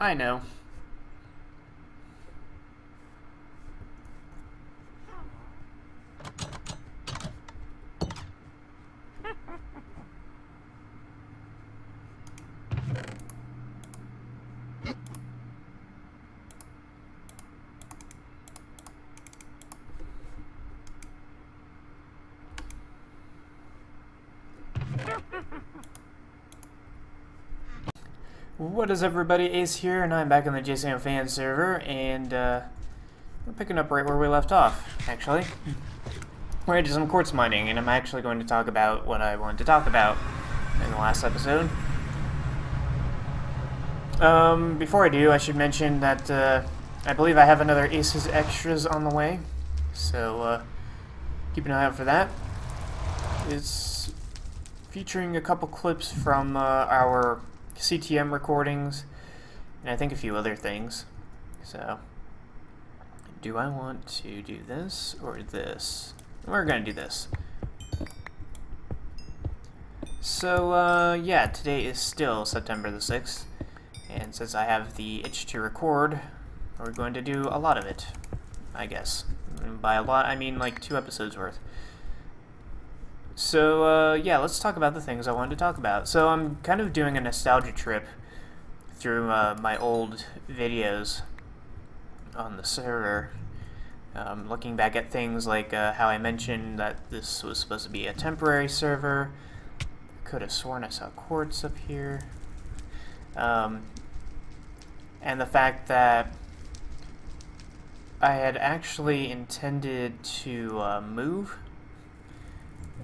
I know. What is everybody, Ace here, and I'm back on the Jsano fan server, and we're picking up right where we left off, actually. We're into some quartz mining, and I'm actually going to talk about what I wanted to talk about in the last episode. Before I do, I should mention that I believe I have another Aces Extras on the way, so keep an eye out for that. It's featuring a couple clips from our CTM recordings, and I think a few other things. So, do I want to do this or this? We're gonna do this. So, yeah, today is still September the 6th, and since I have the itch to record, we're going to do a lot of it, I guess. And by a lot, I mean like 2 episodes worth. So, yeah, let's talk about the things I wanted to talk about. So I'm kind of doing a nostalgia trip through my old videos on the server, looking back at things like how I mentioned that this was supposed to be a temporary server. Could have sworn I saw quartz up here. And the fact that I had actually intended to move.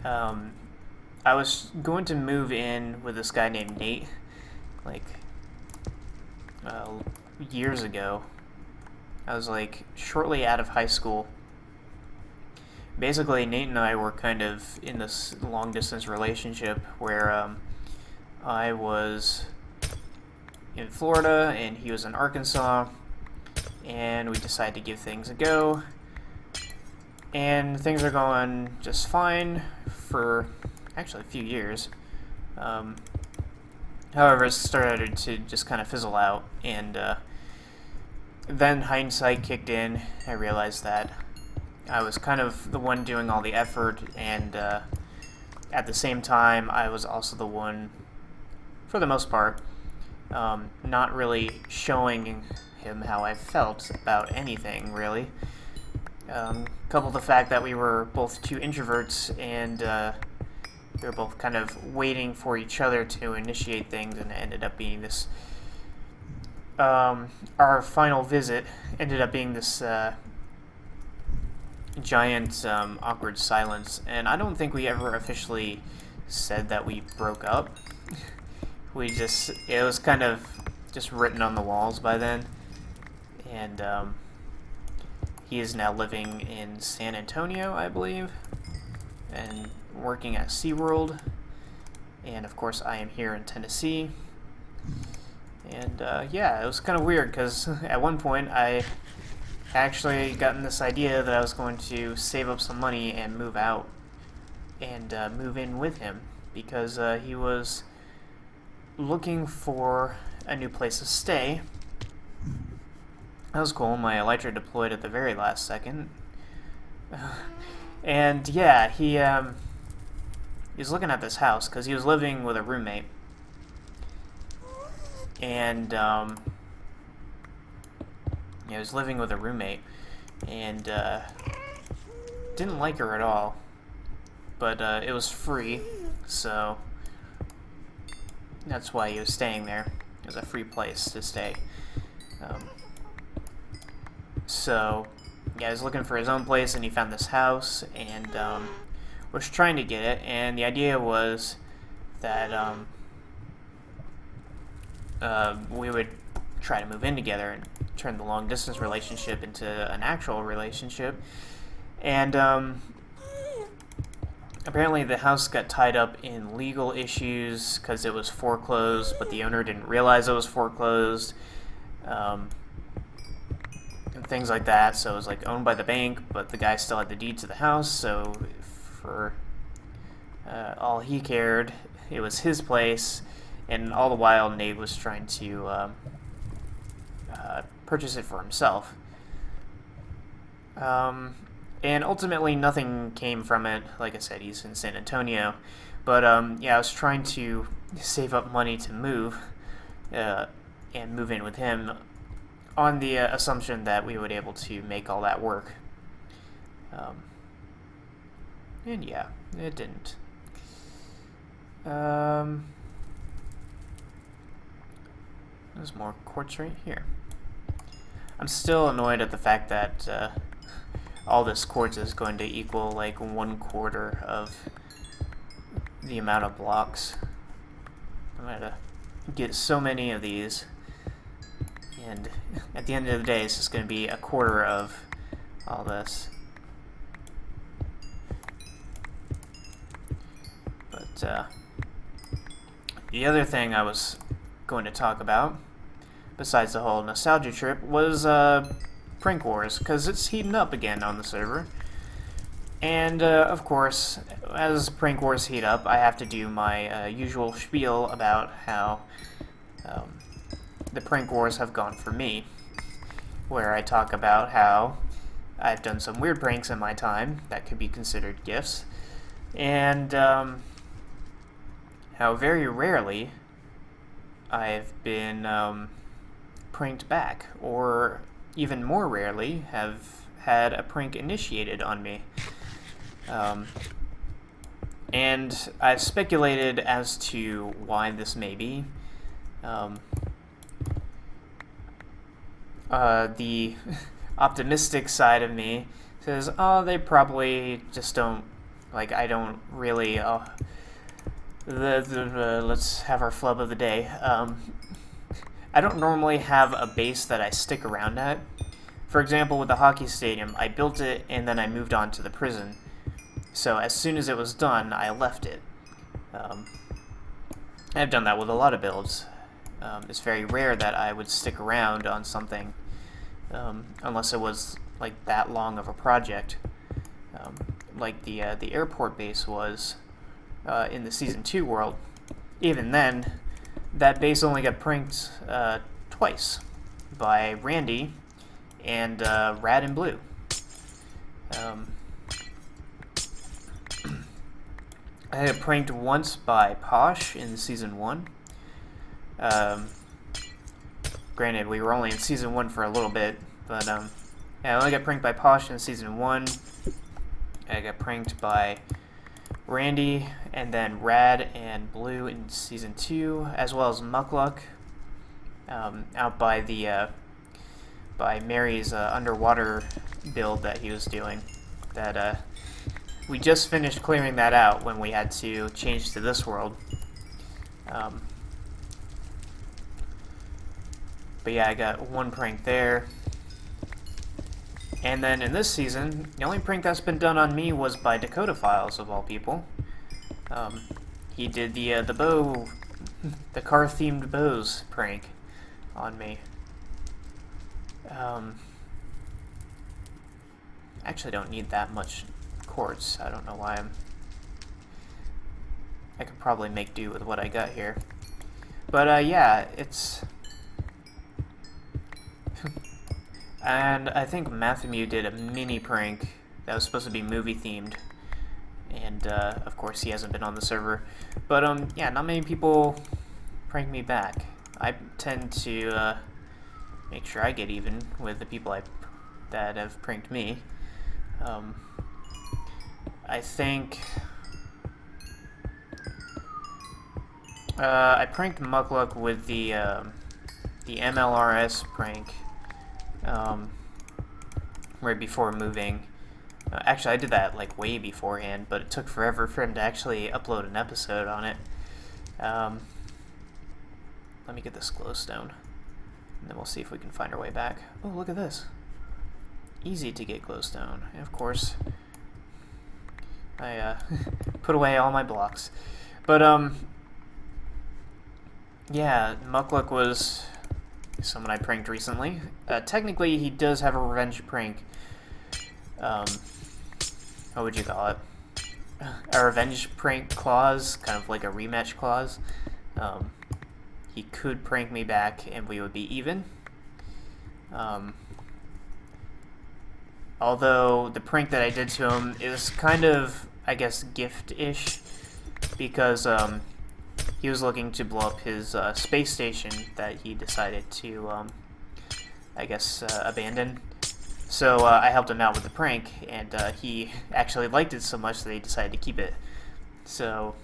I was going to move in with this guy named Nate, like, years ago. I was, like, shortly out of high school. Basically, Nate and I were kind of in this long-distance relationship where, I was in Florida and he was in Arkansas, and we decided to give things a go. And things are going just fine for actually a few years. However, it started to just kind of fizzle out, and then hindsight kicked in. I realized that I was kind of the one doing all the effort, and at the same time, I was also the one, for the most part, not really showing him how I felt about anything, really. Coupled the fact that we were both 2 introverts, and we were both kind of waiting for each other to initiate things, and it ended up being this, our final visit ended up being this giant awkward silence, and I don't think we ever officially said that we broke up. It was kind of just written on the walls by then, and he is now living in San Antonio, I believe, and working at SeaWorld. And of course, I am here in Tennessee. And yeah, it was kind of weird because at one point I actually gotten this idea that I was going to save up some money and move out and move in with him because he was looking for a new place to stay. That was cool. My elytra deployed at the very last second. And yeah, he was looking at this house because he was living with a roommate. And he was living with a roommate and didn't like her at all. But it was free, so that's why he was staying there. It was a free place to stay. So, yeah, he was looking for his own place, and he found this house, and was trying to get it, and the idea was that we would try to move in together and turn the long-distance relationship into an actual relationship. And apparently the house got tied up in legal issues because it was foreclosed, but the owner didn't realize it was foreclosed. And things like that, so it was like owned by the bank, but the guy still had the deed to the house, so for all he cared, it was his place, and all the while Nate was trying to purchase it for himself. And ultimately nothing came from it. Like I said, he's in San Antonio. But yeah, I was trying to save up money to move and move in with him on the assumption that we would be able to make all that work. And yeah, it didn't. There's more quartz right here. I'm still annoyed at the fact that all this quartz is going to equal like 1/4 of the amount of blocks. I'm going to get so many of these, and at the end of the day it's just going to be 1/4 of all this. But the other thing I was going to talk about, besides the whole nostalgia trip, was Prank Wars, because it's heating up again on the server. And of course, as Prank Wars heat up, I have to do my usual spiel about how the Prank Wars have gone for me, where I talk about how I've done some weird pranks in my time that could be considered gifts, and how very rarely I've been pranked back, or even more rarely have had a prank initiated on me. And I've speculated as to why this may be. The optimistic side of me says, oh, they probably just don't, like, I don't really, let's have our flub of the day. I don't normally have a base that I stick around at. For example, with the hockey stadium, I built it and then I moved on to the prison. So as soon as it was done, I left it. I've done that with a lot of builds. It's very rare that I would stick around on something unless it was like that long of a project, like the airport base was in the Season 2 world. Even then, that base only got pranked twice by Randy and Rad and Blue. I had it pranked once by Posh in Season 1. Granted, we were only in Season 1 for a little bit, but yeah, I only got pranked by Posh in Season 1. I got pranked by Randy, and then Rad and Blue in Season 2, as well as Muckluck out by the by Mary's underwater build that he was doing. That we just finished clearing that out when we had to change to this world. But yeah, I got one prank there. And then in this season, the only prank that's been done on me was by Dakota Files, of all people. He did the bow, the car-themed bows prank on me. Actually don't need that much quartz. I don't know why I could probably make do with what I got here. But yeah, it's... And I think Matthew did a mini prank that was supposed to be movie themed, and of course he hasn't been on the server. But yeah, not many people prank me back. I tend to make sure I get even with the people that have pranked me. I think I pranked Muckluck with the MLRS prank. Right before moving. Actually, I did that like way beforehand, but it took forever for him to actually upload an episode on it. Let me get this glowstone, and then we'll see if we can find our way back. Oh, look at this. Easy to get glowstone. And of course, I put away all my blocks. But, yeah, Muckluck was someone I pranked recently. Technically, he does have a revenge prank. What would you call it? A revenge prank clause, kind of like a rematch clause. he could prank me back and we would be even. Although the prank that I did to him is kind of, I guess, gift-ish, because he was looking to blow up his space station that he decided to, I guess, abandon. So I helped him out with the prank, and he actually liked it so much that he decided to keep it. So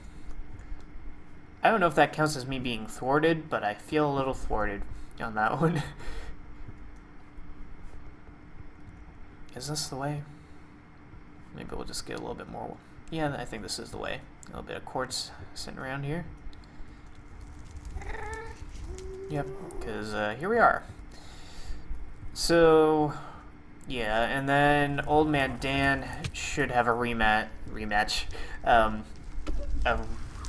I don't know if that counts as me being thwarted, but I feel a little thwarted on that one. Is this the way? Maybe we'll just get a little bit more. Yeah, I think this is the way. A little bit of quartz sitting around here. Yep, because here we are. So, yeah, and then Old Man Dan should have a rematch, a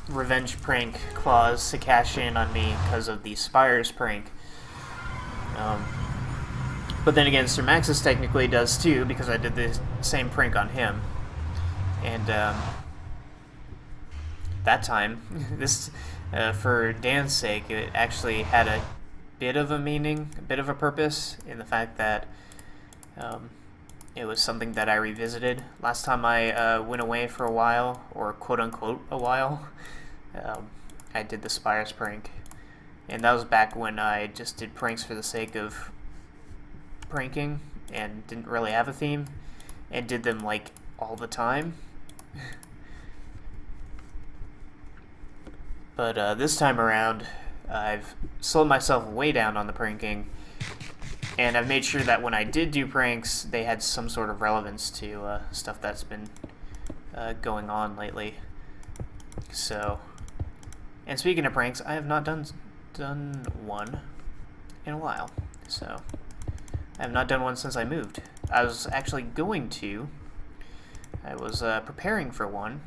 revenge prank clause to cash in on me because of the Spires prank. But then again, Sir Maxis technically does too, because I did the same prank on him. And that time, this, for Dan's sake, it actually had a bit of a meaning, a bit of a purpose, in the fact that it was something that I revisited. Last time I went away for a while, or quote-unquote a while, I did the Spires prank. And that was back when I just did pranks for the sake of pranking and didn't really have a theme and did them like all the time. But this time around I've slowed myself way down on the pranking, and I've made sure that when I did do pranks they had some sort of relevance to stuff that's been going on lately. So, and speaking of pranks, I have not done one in a while, so I have not done one since I moved. I was actually going to. I was preparing for one,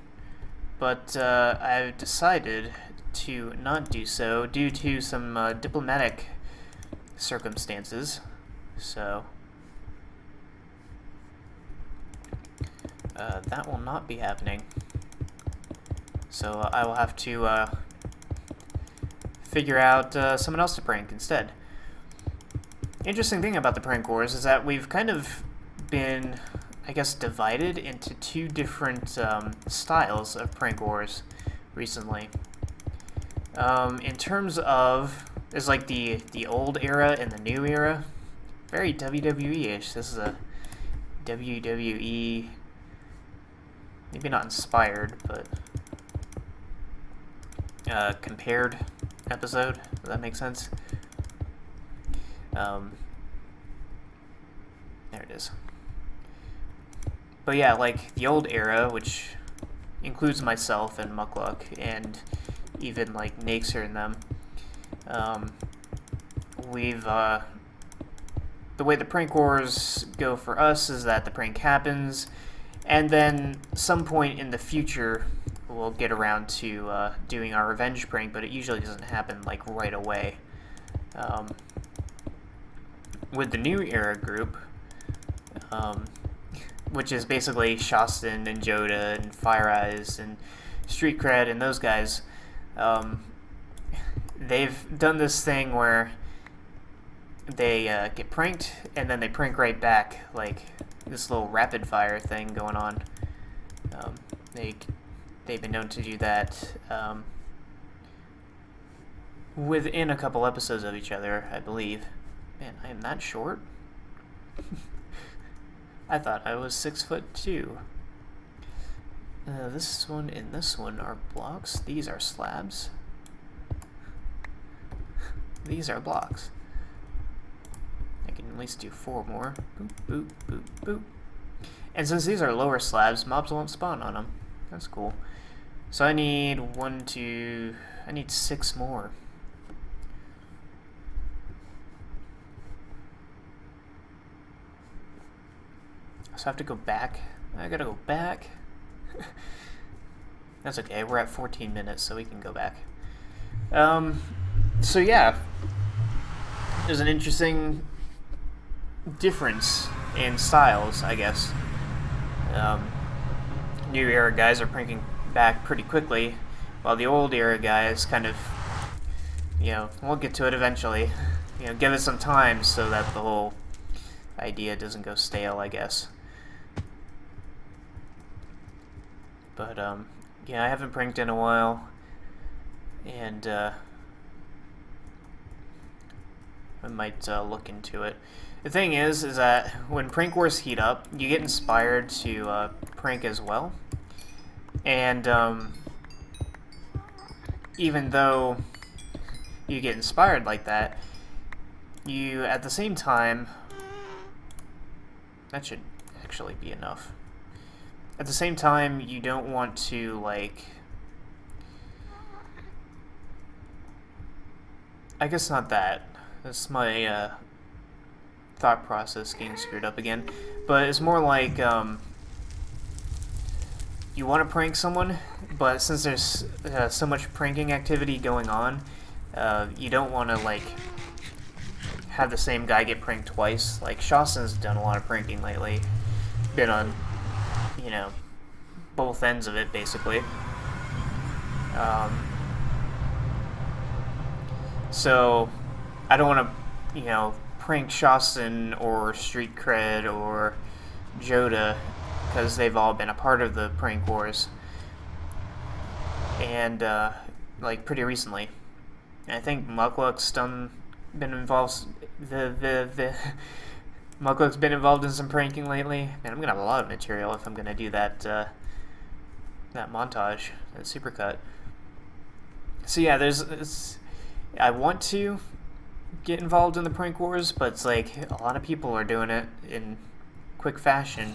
but I've decided to not do so due to some diplomatic circumstances. So that will not be happening. So I will have to figure out someone else to prank instead. Interesting thing about the prank wars is that we've kind of been, I guess, divided into two different styles of prank wars recently. In terms of, there's like the old era and the new era. Very WWE-ish. This is a WWE, maybe not inspired, but compared episode. Does that make sense? There it is. But yeah, like the old era, which includes myself and Muckluck and even like Naxer and them, we've the way the prank wars go for us is that the prank happens, and then some point in the future we'll get around to doing our revenge prank, but it usually doesn't happen like right away. With the new era group, which is basically Shostin and Joda and Fire Eyes and Street Cred and those guys, they've done this thing where they get pranked and then they prank right back, like this little rapid fire thing going on. They've been known to do that within a couple episodes of each other, I believe. Man, I am that short? I thought I was 6'2". This one and this one are blocks. These are slabs. These are blocks. I can at least do 4 more. Boop, boop, boop, boop. And since these are lower slabs, mobs won't spawn on them. That's cool. So I need I need 6 more. So I have to go back. I gotta go back. That's okay, we're at 14 minutes, so we can go back. So yeah, there's an interesting difference in styles, I guess. New era guys are pranking back pretty quickly, while the old era guys kind of, you know, we'll get to it eventually. You know, give it some time so that the whole idea doesn't go stale, I guess. But, yeah, I haven't pranked in a while, and, I might, look into it. The thing is that when prank wars heat up, you get inspired to, prank as well. And, even though you get inspired like that, you, at the same time, that should actually be enough. At the same time, you don't want to, like, I guess not that. That's my, thought process getting screwed up again. But it's more like, you want to prank someone, but since there's so much pranking activity going on, you don't want to, like, have the same guy get pranked twice. Like, Sjasno's done a lot of pranking lately. Been on, you know, both ends of it, basically. So, I don't want to, you know, prank Sjasno or Street Cred or Joda, because they've all been a part of the prank wars. And, like, pretty recently. And I think Mukluk's been involved, Mukluk's been involved in some pranking lately. Man, I'm gonna have a lot of material if I'm gonna do that, that montage, that supercut. So yeah, I want to get involved in the prank wars, but it's like, a lot of people are doing it in quick fashion.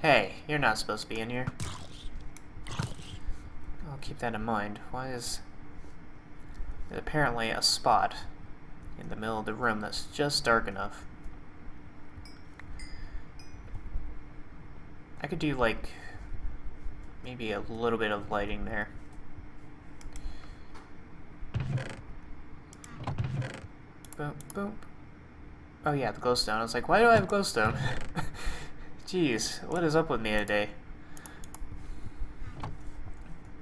Hey, you're not supposed to be in here. I'll keep that in mind. Why is there apparently a spot in the middle of the room that's just dark enough? I could do, like, maybe a little bit of lighting there. Boom, boom. Oh yeah, the glowstone. I was like, why do I have glowstone? Jeez, what is up with me today?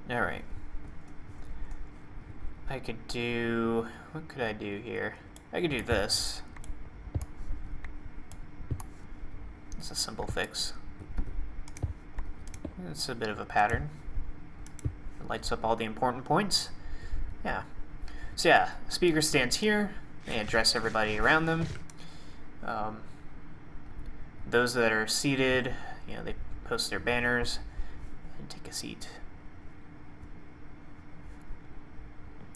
Alright. I could do... what could I do here? I could do this. It's a simple fix. It's a bit of a pattern. It lights up all the important points. Yeah. So yeah, speaker stands here. They address everybody around them. Those that are seated, you know, they post their banners and take a seat.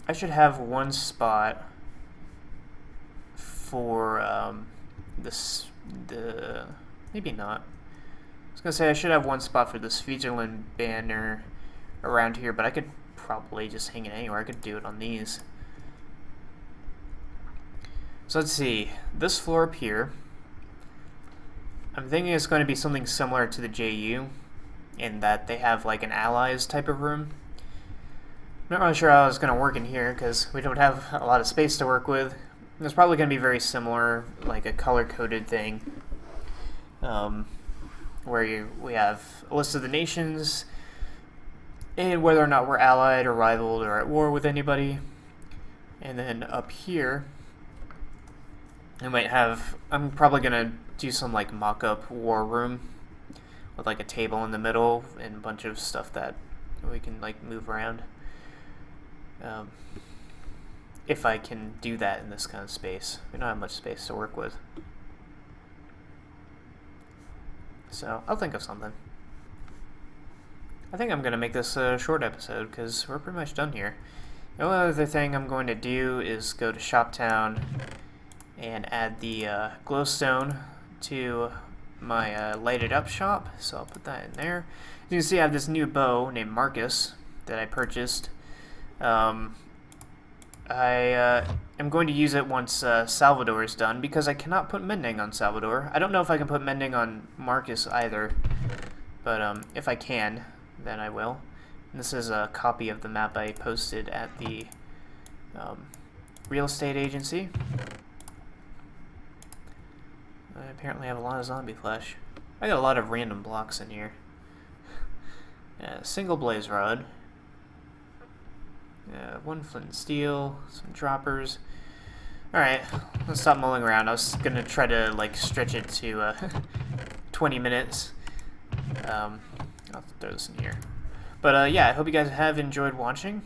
I should have one spot for maybe not. I was gonna say I should have one spot for this Switzerland banner around here, but I could probably just hang it anywhere. I could do it on these. So let's see, this floor up here, I'm thinking it's going to be something similar to the JU, in that they have like an allies type of room. I'm not really sure how it's going to work in here, because we don't have a lot of space to work with. It's probably going to be very similar, like a color-coded thing, where we have a list of the nations, and whether or not we're allied or rivaled or at war with anybody. And then up here, I might have, I'm probably gonna do some like mock-up war room with like a table in the middle and a bunch of stuff that we can like move around. If I can do that in this kind of space. We don't have much space to work with. So I'll think of something. I think I'm gonna make this a short episode because we're pretty much done here. The only other thing I'm going to do is go to Shoptown and add the glowstone to my lighted up shop, so I'll put that in there. As you can see, I have this new bow named Marcus that I purchased. I am going to use it once Salvador is done, because I cannot put mending on Salvador. I don't know if I can put mending on Marcus either, but if I can, then I will. And this is a copy of the map I posted at the real estate agency. I apparently have a lot of zombie flesh. I got a lot of random blocks in here. Single blaze rod. One flint and steel, some droppers. Alright, let's stop mulling around. I was gonna try to like stretch it to 20 minutes. I'll throw this in here. But yeah, I hope you guys have enjoyed watching.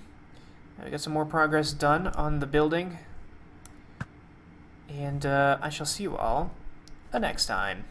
We got some more progress done on the building. And I shall see you all next time.